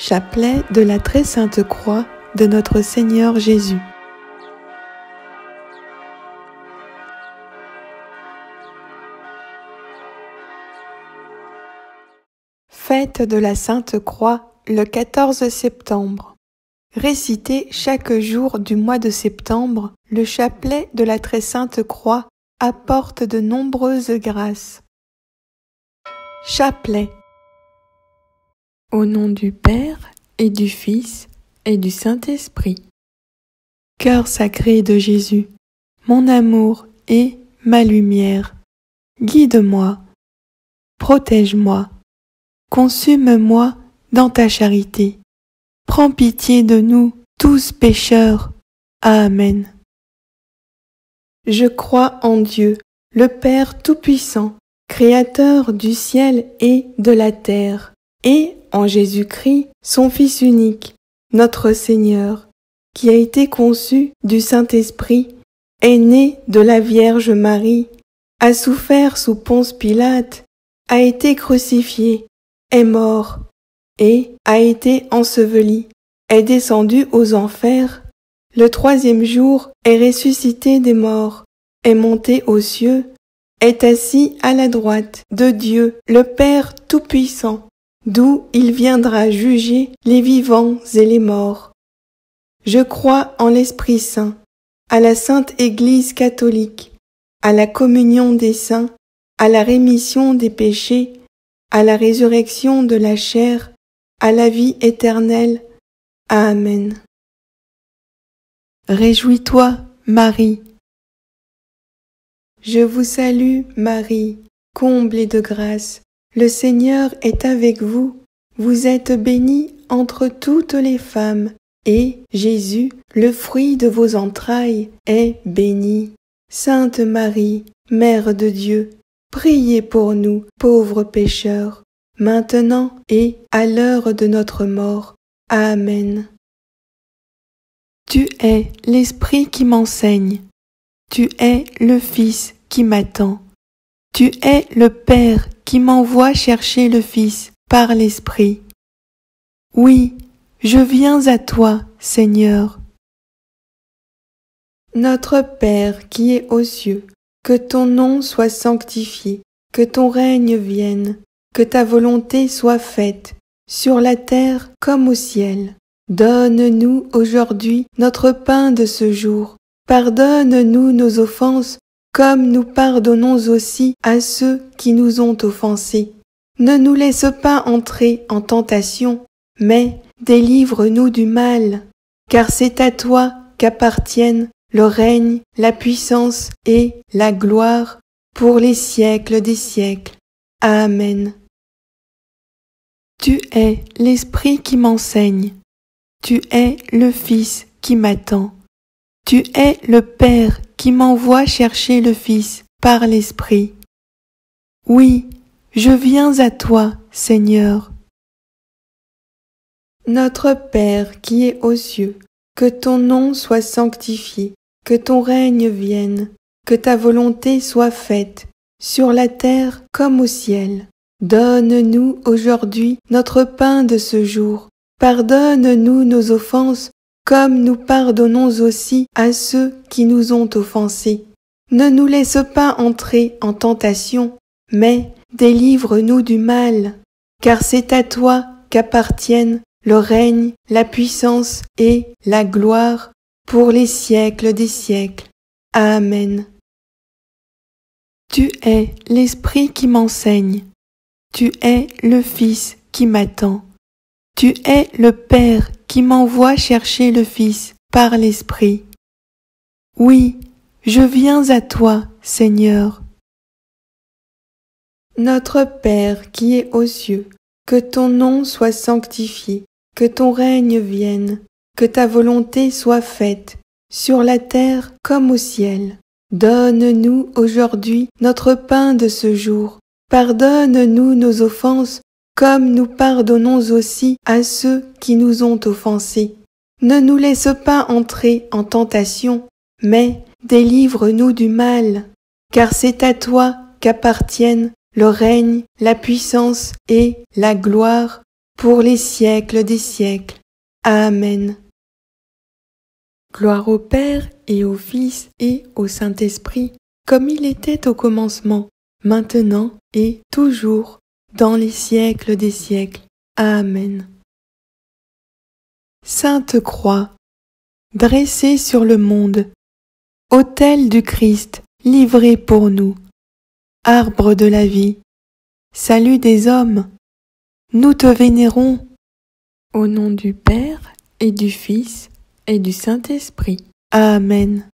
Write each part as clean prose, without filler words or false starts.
Chapelet de la Très Sainte Croix de notre Seigneur Jésus. Fête de la Sainte Croix le 14 septembre. Récitez chaque jour du mois de septembre, le chapelet de la Très Sainte Croix apporte de nombreuses grâces. Chapelet. Au nom du Père et du Fils et du Saint-Esprit. Cœur sacré de Jésus, mon amour et ma lumière, guide-moi, protège-moi, consume-moi dans ta charité. Prends pitié de nous, tous pécheurs. Amen. Je crois en Dieu, le Père Tout-Puissant, Créateur du ciel et de la terre, et en Jésus-Christ, son Fils unique, notre Seigneur, qui a été conçu du Saint-Esprit, est né de la Vierge Marie, a souffert sous Ponce Pilate, a été crucifié, est mort, et a été enseveli, est descendu aux enfers, le troisième jour est ressuscité des morts, est monté aux cieux, est assis à la droite de Dieu, le Père Tout-Puissant, d'où il viendra juger les vivants et les morts. Je crois en l'Esprit Saint, à la Sainte Église catholique, à la communion des saints, à la rémission des péchés, à la résurrection de la chair, à la vie éternelle. Amen. Réjouis-toi, Marie. Je vous salue, Marie, comblée de grâce. Le Seigneur est avec vous. Vous êtes bénie entre toutes les femmes, et Jésus, le fruit de vos entrailles, est béni. Sainte Marie, Mère de Dieu, priez pour nous, pauvres pécheurs, maintenant et à l'heure de notre mort. Amen. Tu es l'Esprit qui m'enseigne. Tu es le Fils qui m'attend. Tu es le Père qui m'envoie chercher le Fils par l'Esprit. Oui, je viens à toi, Seigneur. Notre Père qui es aux cieux, que ton nom soit sanctifié, que ton règne vienne, que ta volonté soit faite, sur la terre comme au ciel. Donne-nous aujourd'hui notre pain de ce jour. Pardonne-nous nos offenses, comme nous pardonnons aussi à ceux qui nous ont offensés. Ne nous laisse pas entrer en tentation, mais délivre-nous du mal, car c'est à toi qu'appartiennent le règne, la puissance et la gloire pour les siècles des siècles. Amen. Tu es l'Esprit qui m'enseigne. Tu es le Fils qui m'attend. Tu es le Père qui m'envoie chercher le Fils par l'Esprit. Oui, je viens à toi, Seigneur. Notre Père qui es aux cieux, que ton nom soit sanctifié, que ton règne vienne, que ta volonté soit faite, sur la terre comme au ciel. Donne-nous aujourd'hui notre pain de ce jour. Pardonne-nous nos offenses, comme nous pardonnons aussi à ceux qui nous ont offensés. Ne nous laisse pas entrer en tentation, mais délivre-nous du mal, car c'est à toi qu'appartiennent le règne, la puissance et la gloire pour les siècles des siècles. Amen. Tu es l'Esprit qui m'enseigne. Tu es le Fils qui m'attend. Tu es le Père qui m'envoie chercher le Fils par l'Esprit. Oui, je viens à toi, Seigneur. Notre Père qui es aux cieux, que ton nom soit sanctifié, que ton règne vienne, que ta volonté soit faite, sur la terre comme au ciel. Donne-nous aujourd'hui notre pain de ce jour. Pardonne-nous nos offenses, comme nous pardonnons aussi à ceux qui nous ont offensés. Ne nous laisse pas entrer en tentation, mais délivre-nous du mal, car c'est à toi qu'appartiennent le règne, la puissance et la gloire pour les siècles des siècles. Amen. Gloire au Père et au Fils et au Saint-Esprit, comme il était au commencement, maintenant et toujours, dans les siècles des siècles. Amen. Sainte Croix, dressée sur le monde, autel du Christ, livré pour nous, arbre de la vie, salut des hommes, nous te vénérons. Au nom du Père et du Fils et du Saint-Esprit. Amen.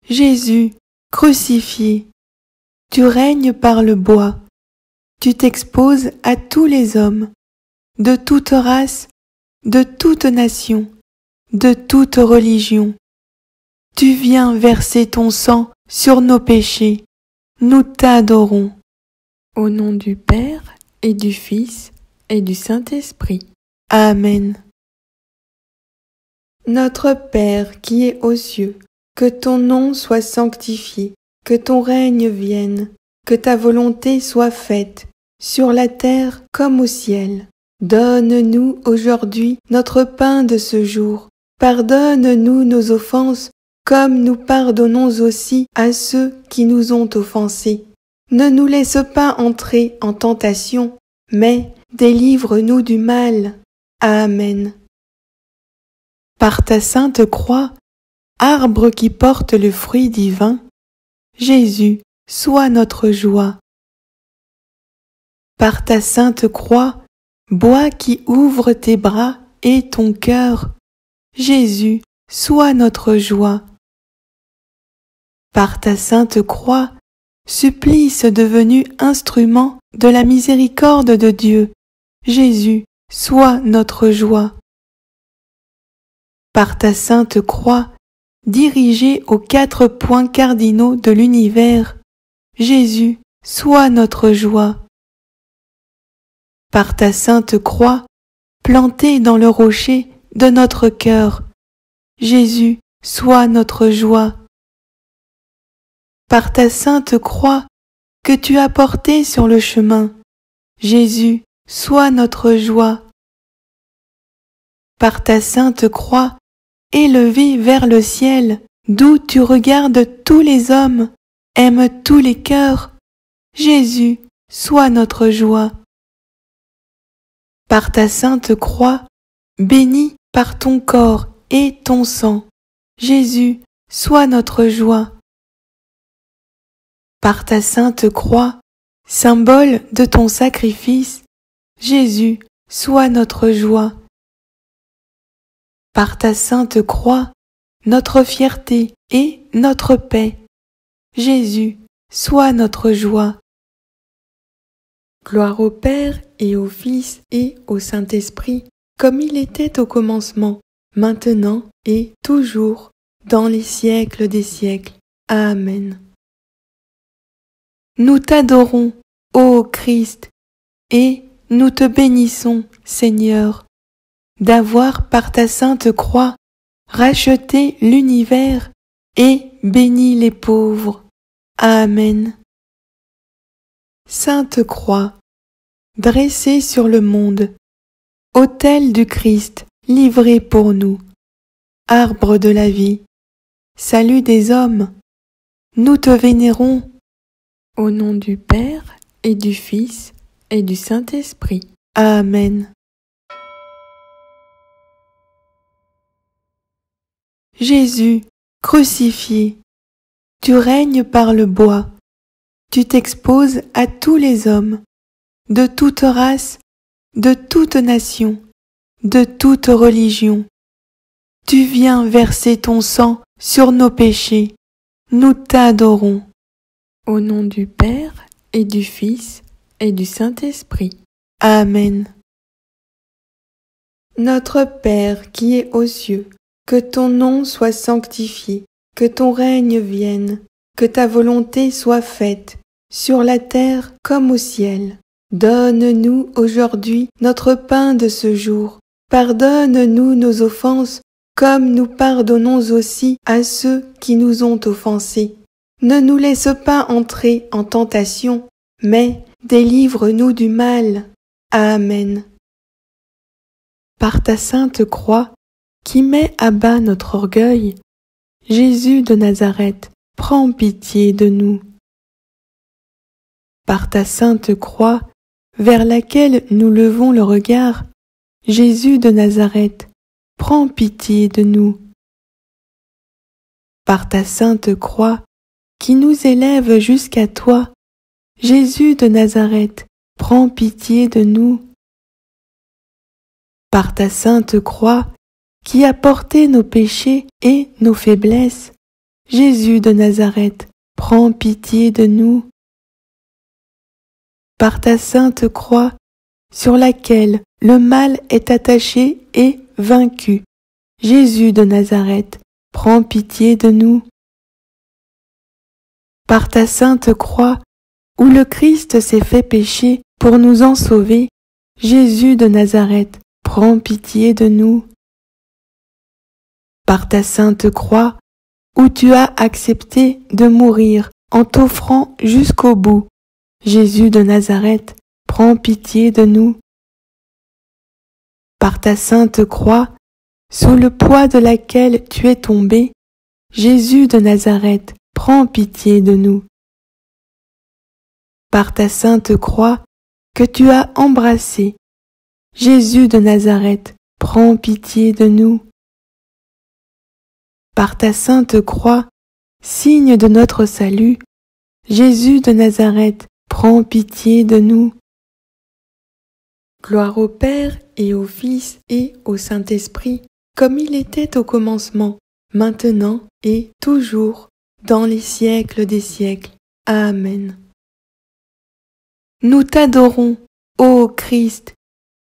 Jésus, crucifié, tu règnes par le bois, tu t'exposes à tous les hommes, de toute race, de toute nation, de toute religion. Tu viens verser ton sang sur nos péchés, nous t'adorons. Au nom du Père et du Fils et du Saint-Esprit. Amen. Notre Père qui es aux cieux, que ton nom soit sanctifié, que ton règne vienne, que ta volonté soit faite, sur la terre comme au ciel. Donne-nous aujourd'hui notre pain de ce jour. Pardonne-nous nos offenses, comme nous pardonnons aussi à ceux qui nous ont offensés. Ne nous laisse pas entrer en tentation, mais délivre-nous du mal. Amen. Par ta sainte croix, arbre qui porte le fruit divin, Jésus, sois notre joie. Par ta sainte croix, bois qui ouvre tes bras et ton cœur, Jésus, sois notre joie. Par ta sainte croix, supplice devenu instrument de la miséricorde de Dieu, Jésus, sois notre joie. Par ta sainte croix, dirigée aux 4 points cardinaux de l'univers, Jésus, sois notre joie. Par ta sainte croix, plantée dans le rocher de notre cœur, Jésus, sois notre joie. Par ta sainte croix que tu as portée sur le chemin, Jésus, sois notre joie. Par ta sainte croix, élevée vers le ciel, d'où tu regardes tous les hommes, aimes tous les cœurs, Jésus, sois notre joie. Par ta sainte croix, bénie par ton corps et ton sang, Jésus, sois notre joie. Par ta sainte croix, symbole de ton sacrifice, Jésus, sois notre joie. Par ta sainte croix, notre fierté et notre paix, Jésus, sois notre joie. Gloire au Père et au Fils et au Saint-Esprit, comme il était au commencement, maintenant et toujours, dans les siècles des siècles. Amen. Nous t'adorons, ô Christ, et nous te bénissons, Seigneur, d'avoir par ta sainte croix racheté l'univers et béni les pauvres. Amen. Sainte Croix, dressée sur le monde, autel du Christ, livré pour nous, arbre de la vie, salut des hommes, nous te vénérons. Au nom du Père et du Fils et du Saint-Esprit. Amen. Jésus, crucifié, tu règnes par le bois, tu t'exposes à tous les hommes, de toute race, de toute nation, de toute religion. Tu viens verser ton sang sur nos péchés, nous t'adorons. Au nom du Père et du Fils et du Saint-Esprit. Amen. Notre Père qui es aux cieux, que ton nom soit sanctifié, que ton règne vienne, que ta volonté soit faite, sur la terre comme au ciel. Donne-nous aujourd'hui notre pain de ce jour. Pardonne-nous nos offenses, comme nous pardonnons aussi à ceux qui nous ont offensés. Ne nous laisse pas entrer en tentation, mais délivre-nous du mal. Amen. Par ta sainte croix, qui met à bas notre orgueil, Jésus de Nazareth, prends pitié de nous. Par ta sainte croix, vers laquelle nous levons le regard, Jésus de Nazareth, prends pitié de nous. Par ta sainte croix, qui nous élève jusqu'à toi, Jésus de Nazareth, prends pitié de nous. Par ta sainte croix, qui a porté nos péchés et nos faiblesses, Jésus de Nazareth, prends pitié de nous. Par ta sainte croix, sur laquelle le mal est attaché et vaincu, Jésus de Nazareth, prends pitié de nous. Par ta sainte croix, où le Christ s'est fait pécher pour nous en sauver, Jésus de Nazareth, prends pitié de nous. Par ta sainte croix, où tu as accepté de mourir en t'offrant jusqu'au bout, Jésus de Nazareth, prends pitié de nous. Par ta sainte croix, sous le poids de laquelle tu es tombé, Jésus de Nazareth, prends pitié de nous. Par ta sainte croix que tu as embrassée, Jésus de Nazareth, prends pitié de nous. Par ta sainte croix, signe de notre salut, Jésus de Nazareth, prends pitié de nous. Gloire au Père et au Fils et au Saint-Esprit, comme il était au commencement, maintenant et toujours, dans les siècles des siècles. Amen. Nous t'adorons, ô Christ,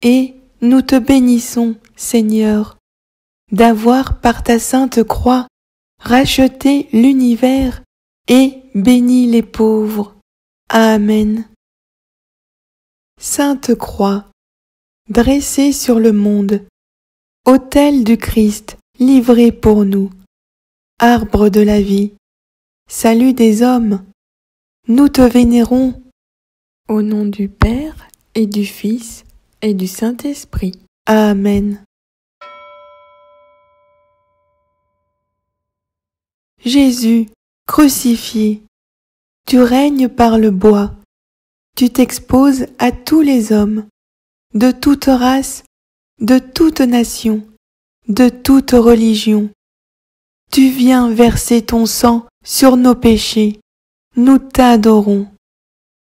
et nous te bénissons, Seigneur, d'avoir par ta sainte croix racheté l'univers et béni les pauvres. Amen. Sainte Croix, dressée sur le monde, autel du Christ livré pour nous, arbre de la vie, salut des hommes, nous te vénérons. Au nom du Père et du Fils et du Saint-Esprit. Amen. Jésus, crucifié, tu règnes par le bois, tu t'exposes à tous les hommes, de toute race, de toute nation, de toute religion. Tu viens verser ton sang sur nos péchés, nous t'adorons.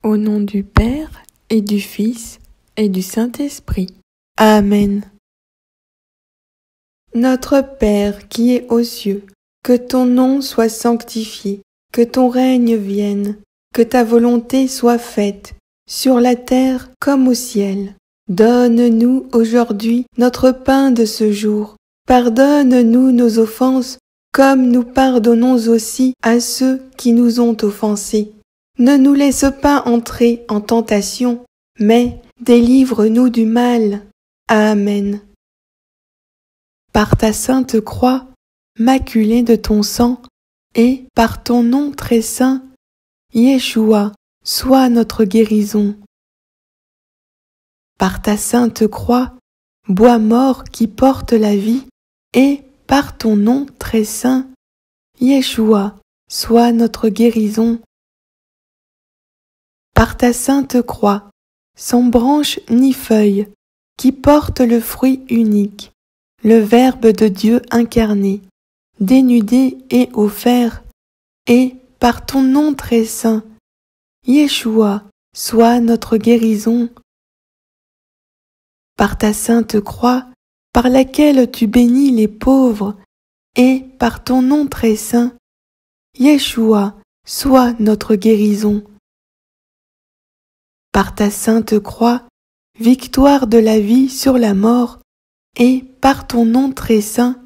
Au nom du Père et du Fils et du Saint-Esprit. Amen. Notre Père qui es aux cieux, que ton nom soit sanctifié, que ton règne vienne, que ta volonté soit faite, sur la terre comme au ciel. Donne-nous aujourd'hui notre pain de ce jour. Pardonne-nous nos offenses, comme nous pardonnons aussi à ceux qui nous ont offensés. Ne nous laisse pas entrer en tentation, mais délivre-nous du mal. Amen. Par ta sainte croix, maculée de ton sang, et par ton nom très saint, Yeshua, sois notre guérison. Par ta sainte croix, bois mort qui porte la vie, et par ton nom très saint, Yeshua, sois notre guérison. Par ta sainte croix, sans branche ni feuille, qui porte le fruit unique, le Verbe de Dieu incarné, dénudé et offert, et par ton nom très saint, Yeshua, sois notre guérison. Par ta sainte croix, par laquelle tu bénis les pauvres, et par ton nom très saint, Yeshua, sois notre guérison. Par ta sainte croix, victoire de la vie sur la mort, et par ton nom très saint,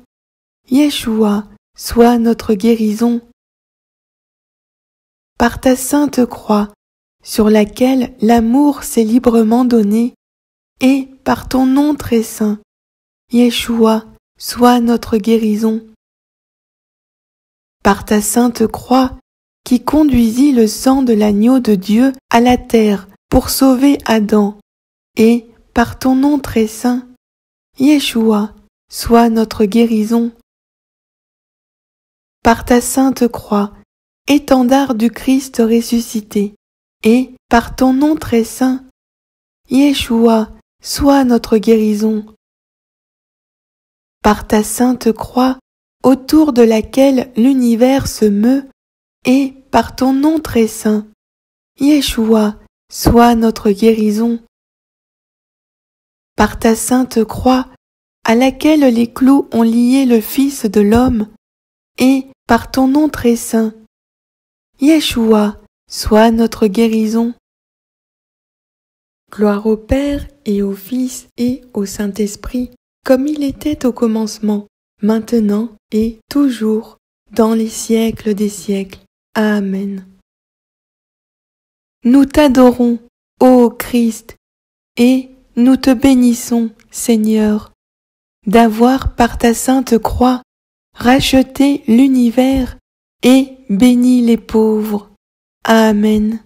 Yeshua, sois notre guérison. Par ta sainte croix, sur laquelle l'amour s'est librement donné, et par ton nom très saint, Yeshua, sois notre guérison. Par ta sainte croix, qui conduisit le sang de l'agneau de Dieu à la terre pour sauver Adam, et, par ton nom très saint, Yeshua, sois notre guérison. Par ta sainte croix, étendard du Christ ressuscité, et, par ton nom très saint, Yeshua, sois notre guérison. Par ta sainte croix, autour de laquelle l'univers se meut, et par ton nom très saint, Yeshua, sois notre guérison. Par ta sainte croix, à laquelle les clous ont lié le Fils de l'homme, et par ton nom très saint, Yeshua, sois notre guérison. Gloire au Père et au Fils et au Saint-Esprit, comme il était au commencement, maintenant et toujours, dans les siècles des siècles. Amen. Nous t'adorons, ô Christ, et nous te bénissons, Seigneur, d'avoir par ta sainte croix racheté l'univers et béni les pauvres. Amen.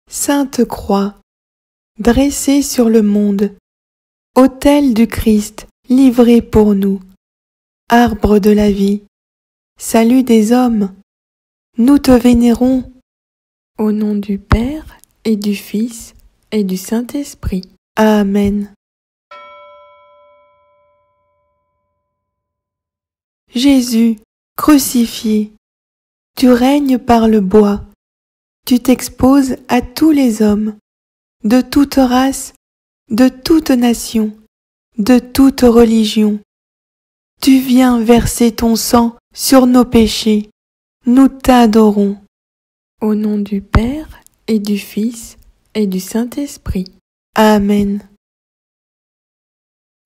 Sainte Croix, dressée sur le monde, autel du Christ livré pour nous, arbre de la vie, salut des hommes, nous te vénérons. Au nom du Père et du Fils et du Saint-Esprit. Amen. Jésus, crucifié, tu règnes par le bois, tu t'exposes à tous les hommes, de toute race, de toute nation, de toute religion. Tu viens verser ton sang sur nos péchés, nous t'adorons. Au nom du Père et du Fils et du Saint-Esprit. Amen.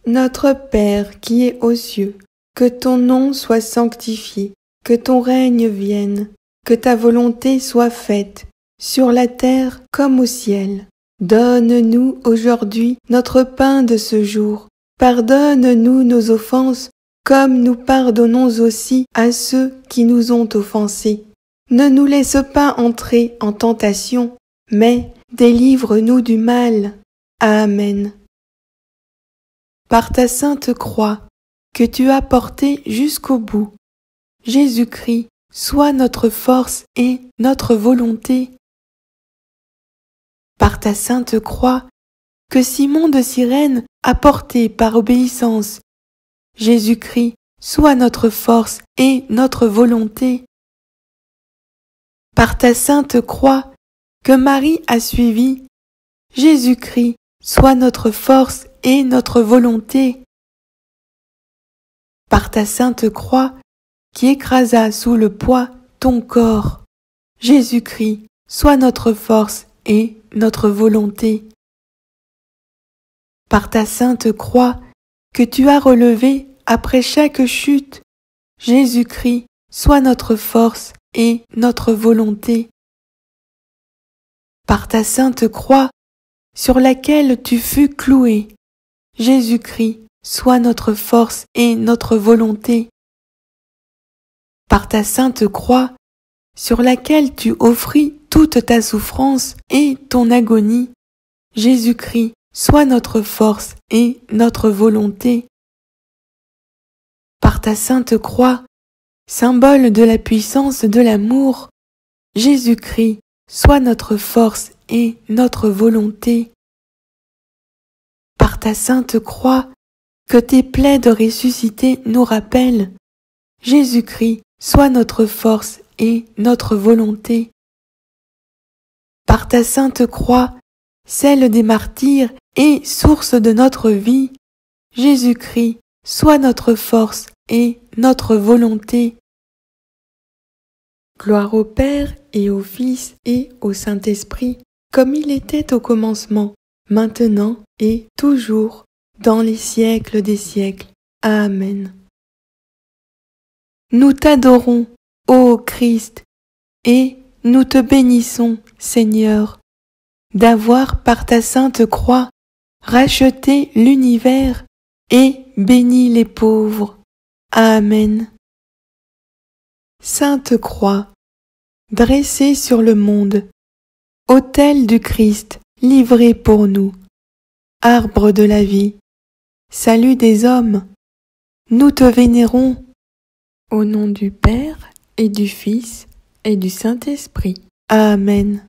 Notre Père qui es aux cieux, que ton nom soit sanctifié, que ton règne vienne, que ta volonté soit faite, sur la terre comme au ciel. Donne-nous aujourd'hui notre pain de ce jour. Pardonne-nous nos offenses, comme nous pardonnons aussi à ceux qui nous ont offensés. Ne nous laisse pas entrer en tentation, mais délivre-nous du mal. Amen. Par ta sainte croix, que tu as portée jusqu'au bout, Jésus-Christ, sois notre force et notre volonté. Par ta sainte croix, que Simon de Cyrène a portée par obéissance, Jésus-Christ, sois notre force et notre volonté. Par ta sainte croix, que Marie a suivie, Jésus-Christ, sois notre force et notre volonté. Par ta sainte croix, qui écrasa sous le poids ton corps, Jésus-Christ, sois notre force et notre volonté. Par ta sainte croix, que tu as relevée après chaque chute, Jésus-Christ, sois notre force et notre volonté. Par ta sainte croix, sur laquelle tu fus cloué, Jésus-Christ, sois notre force et notre volonté. Par ta sainte croix, sur laquelle tu offris toute ta souffrance et ton agonie, Jésus-Christ, sois notre force et notre volonté. Par ta sainte croix, symbole de la puissance de l'amour, Jésus-Christ, sois notre force et notre volonté. Par ta sainte croix, que tes plaies de ressuscité nous rappellent, Jésus-Christ, sois notre force et notre volonté. Par ta sainte croix, celle des martyrs et source de notre vie, Jésus-Christ, sois notre force et notre volonté. Gloire au Père et au Fils et au Saint-Esprit, comme il était au commencement, maintenant et toujours, dans les siècles des siècles. Amen. Nous t'adorons, ô Christ, et nous te bénissons, Seigneur, d'avoir par ta sainte croix racheté l'univers et béni les pauvres. Amen. Sainte Croix, dressé sur le monde, autel du Christ livré pour nous, arbre de la vie, salut des hommes, nous te vénérons, au nom du Père et du Fils et du Saint-Esprit. Amen.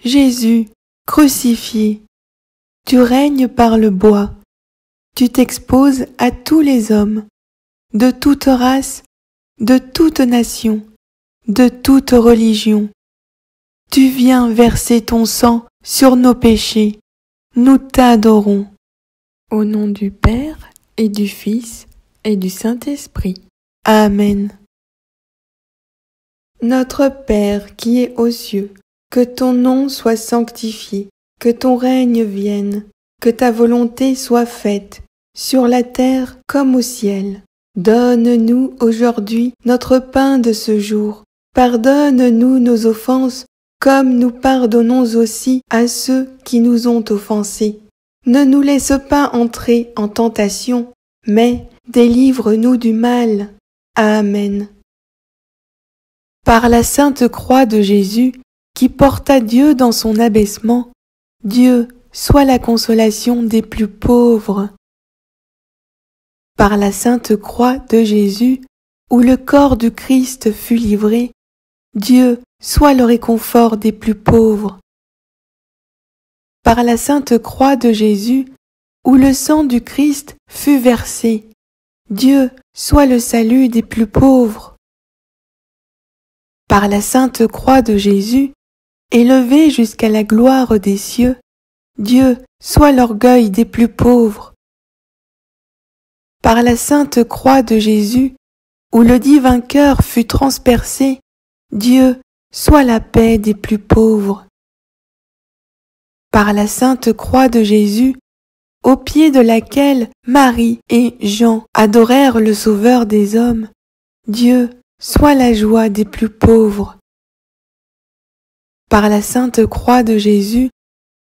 Jésus, crucifié, tu règnes par le bois, tu t'exposes à tous les hommes, de toute race, de toute nation, de toute religion. Tu viens verser ton sang sur nos péchés, nous t'adorons. Au nom du Père et du Fils et du Saint-Esprit. Amen. Notre Père qui es aux cieux, que ton nom soit sanctifié, que ton règne vienne, que ta volonté soit faite, sur la terre comme au ciel. Donne-nous aujourd'hui notre pain de ce jour. Pardonne-nous nos offenses, comme nous pardonnons aussi à ceux qui nous ont offensés. Ne nous laisse pas entrer en tentation, mais délivre-nous du mal. Amen. Par la sainte croix de Jésus, qui porta Dieu dans son abaissement, Dieu soit la consolation des plus pauvres. Par la sainte croix de Jésus, où le corps du Christ fut livré, Dieu soit le réconfort des plus pauvres. Par la sainte croix de Jésus, où le sang du Christ fut versé, Dieu soit le salut des plus pauvres. Par la sainte croix de Jésus, élevé jusqu'à la gloire des cieux, Dieu soit l'orgueil des plus pauvres. Par la sainte croix de Jésus, où le divin cœur fut transpercé, Dieu soit la paix des plus pauvres. Par la sainte croix de Jésus, au pied de laquelle Marie et Jean adorèrent le Sauveur des hommes, Dieu soit la joie des plus pauvres. Par la sainte croix de Jésus,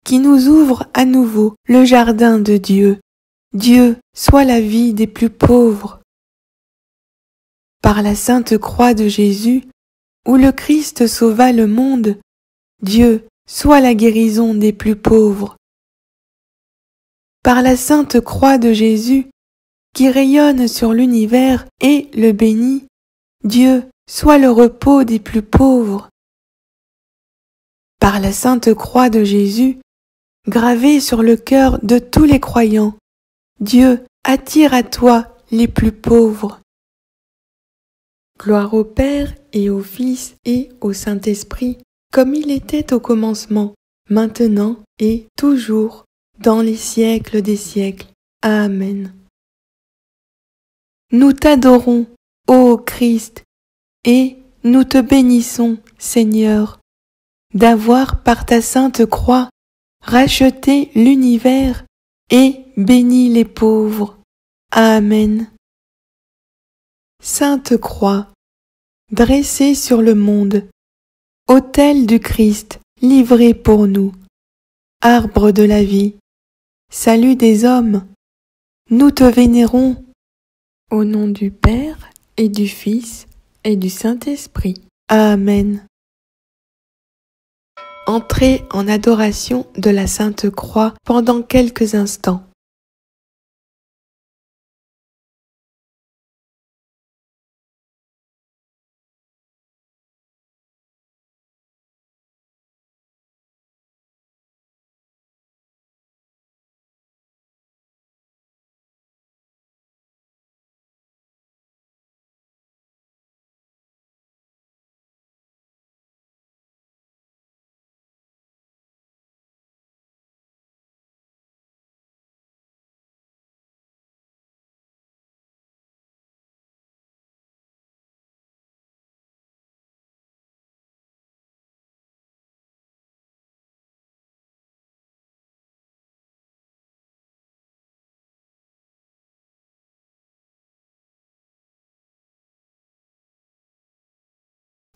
qui nous ouvre à nouveau le jardin de Dieu, Dieu soit la vie des plus pauvres. Par la sainte croix de Jésus, où le Christ sauva le monde, Dieu soit la guérison des plus pauvres. Par la sainte croix de Jésus, qui rayonne sur l'univers et le bénit, Dieu soit le repos des plus pauvres. Par la sainte croix de Jésus, gravée sur le cœur de tous les croyants, Dieu attire à toi les plus pauvres. Gloire au Père et au Fils et au Saint-Esprit, comme il était au commencement, maintenant et toujours, dans les siècles des siècles. Amen. Nous t'adorons, ô Christ, et nous te bénissons, Seigneur, d'avoir par ta sainte croix racheté l'univers et béni les pauvres. Amen. Sainte Croix, dressée sur le monde, autel du Christ livré pour nous, arbre de la vie, salut des hommes, nous te vénérons, au nom du Père et du Fils et du Saint-Esprit. Amen. Entrez en adoration de la Sainte Croix pendant quelques instants.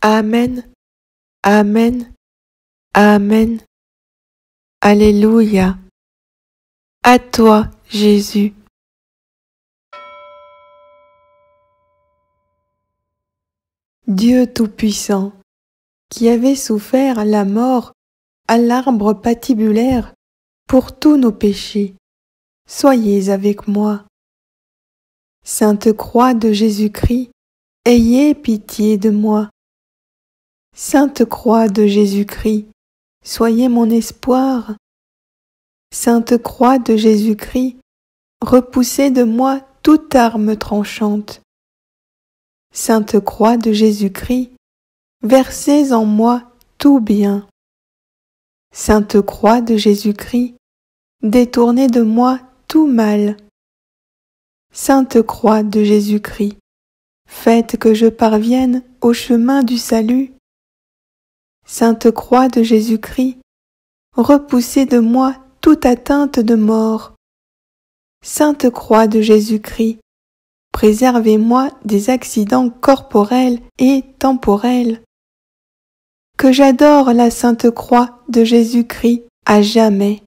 Amen, Amen, Amen. Alléluia. À toi, Jésus. Dieu Tout-Puissant, qui avait souffert la mort à l'arbre patibulaire pour tous nos péchés, soyez avec moi. Sainte Croix de Jésus-Christ, ayez pitié de moi. Sainte Croix de Jésus-Christ, soyez mon espoir. Sainte Croix de Jésus-Christ, repoussez de moi toute arme tranchante. Sainte Croix de Jésus-Christ, versez en moi tout bien. Sainte Croix de Jésus-Christ, détournez de moi tout mal. Sainte Croix de Jésus-Christ, faites que je parvienne au chemin du salut. Sainte Croix de Jésus-Christ, repoussez de moi toute atteinte de mort. Sainte Croix de Jésus-Christ, préservez-moi des accidents corporels et temporels. Que j'adore la Sainte Croix de Jésus-Christ à jamais.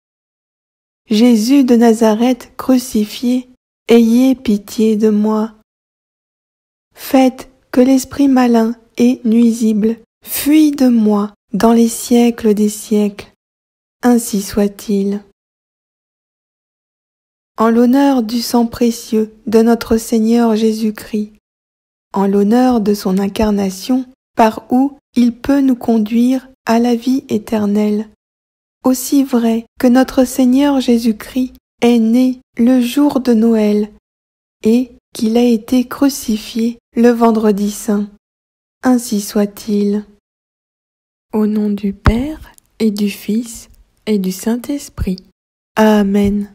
Jésus de Nazareth crucifié, ayez pitié de moi. Faites que l'esprit malin et nuisible fuit de moi dans les siècles des siècles. Ainsi soit-il. En l'honneur du sang précieux de notre Seigneur Jésus-Christ, en l'honneur de son incarnation, par où il peut nous conduire à la vie éternelle, aussi vrai que notre Seigneur Jésus-Christ est né le jour de Noël et qu'il a été crucifié le vendredi saint. Ainsi soit-il. Au nom du Père et du Fils et du Saint-Esprit. Amen.